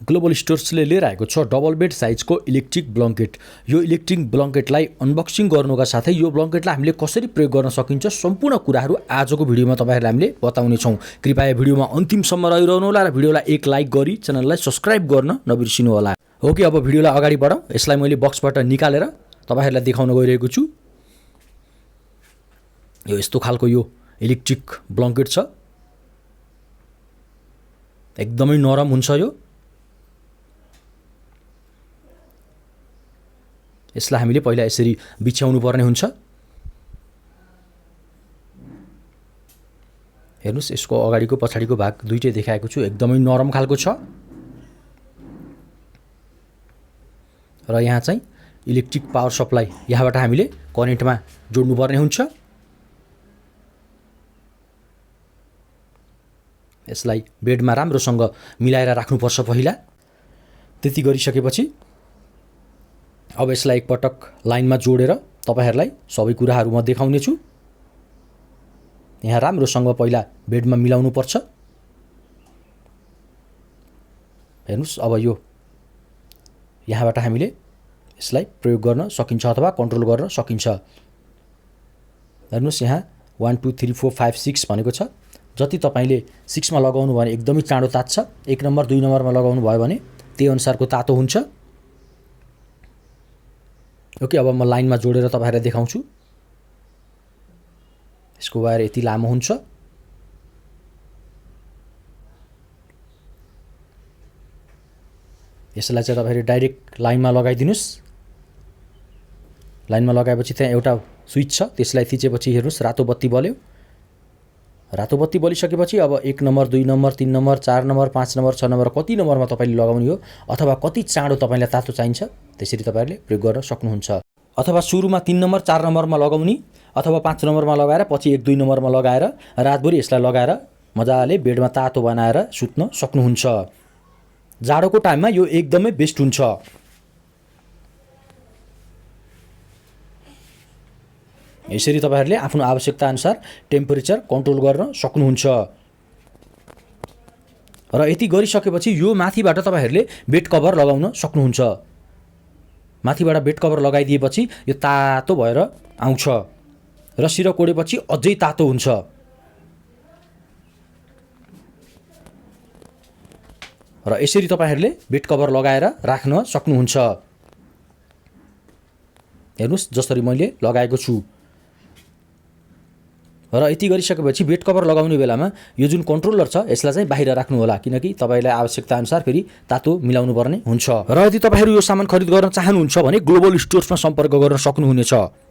Global स्टोर्सले लिएर आएको छ डबल बेड साइजको इलेक्ट्रिक ब्लङ्केट। यो इलेक्ट्रिक ब्लङ्केटलाई अनबक्सिङ गर्नुका साथै यो ब्लङ्केटलाई हामीले कसरी प्रयोग गर्न सकिन्छ सम्पूर्ण कुराहरू आजको भिडियोमा तपाईँहरूलाई हामीले बताउनेछौँ। कृपया भिडियोमा अन्तिमसम्म रहिरहनु होला र भिडियोलाई एक लाइक गरी च्यानललाई सब्सक्राइब गर्न नबिर्सिनु होला। हो कि अब भिडियोलाई अगाडि बढाउँ। यसलाई मैले बक्सबाट निकालेर तपाईँहरूलाई देखाउन गइरहेको छु। यो यस्तो खालको यो इलेक्ट्रिक ब्लङ्केट छ, एकदमै नरम हुन्छ यो। यसलाई हामीले पहिला यसरी बिछ्याउनु पर्ने हुन्छ। हेर्नुस्, यसको अगाडिको पछाडिको भाग दुईटै देखाएको छु, एकदमै नरम खालको छ। र यहाँ चाहिँ इलेक्ट्रिक पावर सप्लाई, यहाँबाट हामीले करेन्टमा जोड्नुपर्ने हुन्छ। यसलाई बेडमा राम्रोसँग मिलाएर राख्नुपर्छ पहिला। त्यति गरिसकेपछि अब यसलाई एकपटक लाइनमा जोडेर तपाईहरुलाई सबै कुराहरू म देखाउने छु। यहाँ राम्रोसँग पहिला बेडमा मिलाउनु पर्छ। हेर्नुस्, अब यो यहाँबाट हामीले यसलाई प्रयोग गर्न सकिन्छ अथवा कन्ट्रोल गर्न सकिन्छ। हेर्नुस्, यहाँ 1 2 3 4 5 6 भनेको छ। जति तपाईले 6 मा लगाउनु भने एकदमै चाँडो तात्छ। 1 नम्बर 2 नम्बरमा लगाउनु भयो भने त्यही अनुसारको तातो हुन्छ। ओके, अब म लाइनमा जोडेर तपाईहरुलाई देखाउँछु। यसको वायर यति लामो हुन्छ। यसलाई चाहिँ तपाईहरुले डाइरेक्ट लाइनमा लगाइदिनुस्। लाइनमा लगाएपछि त्यहाँ एउटा स्विच छ, त्यसलाई थिचेपछि हेर्नुस् रातो बत्ती बल्यो। रातो बत्ती बलिसकेपछि अब 1 number 2 number 3 number 4 number 5 number 6 number कति नम्बरमा तपाईले लगाउने हो अथवा कति चाँडो तपाईलाई तातो चाहिन्छ त्यसरी तपाईहरुले प्रयोग गर्न सक्नुहुन्छ। अथवा सुरुमा 3 नम्बर 4 नम्बरमा लगाउने अथवा 5 नम्बरमा लगाएर पछि 1 2 नम्बरमा लगाएर रातभरि यसलाई लगाएर मजाले बेडमा तातो बनाएर सुत्न सक्नुहुन्छ। जाडोको टाइममा यो एकदमै बेस्ट हुन्छ। यसरी तपाईहरुले आफ्नो आवश्यकता अनुसार टेम्परेचर कन्ट्रोल गर्न सक्नुहुन्छ। र यति गरिसकेपछि यो माथिबाट तपाईहरुले बेड कभर लगाउन सक्नुहुन्छ। माथिबाट बेड कभर लगाइदिएपछि यो तातो भएर आउँछ र सिर कोडेपछि अझै तातो हुन्छ। र यसरी तपाईहरुले बेड कभर लगाएर राख्न सक्नुहुन्छ। हेर्नुस्, जसरी मैले लगाएको छु। र यति गरिसकेपछि बेड कभर लगाउने बेलामा यो जुन कन्ट्रोलर छ यसलाई चाहिँ बाहिर राख्नु होला, किनकि तपाईलाई आवश्यकता अनुसार फेरि तातो मिलाउनु पर्ने हुन्छ। र यदि तपाईहरु यो सामान खरिद गर्न चाहनुहुन्छ भने ग्लोबल स्टोर्समा सम्पर्क गर्न सक्नुहुनेछ।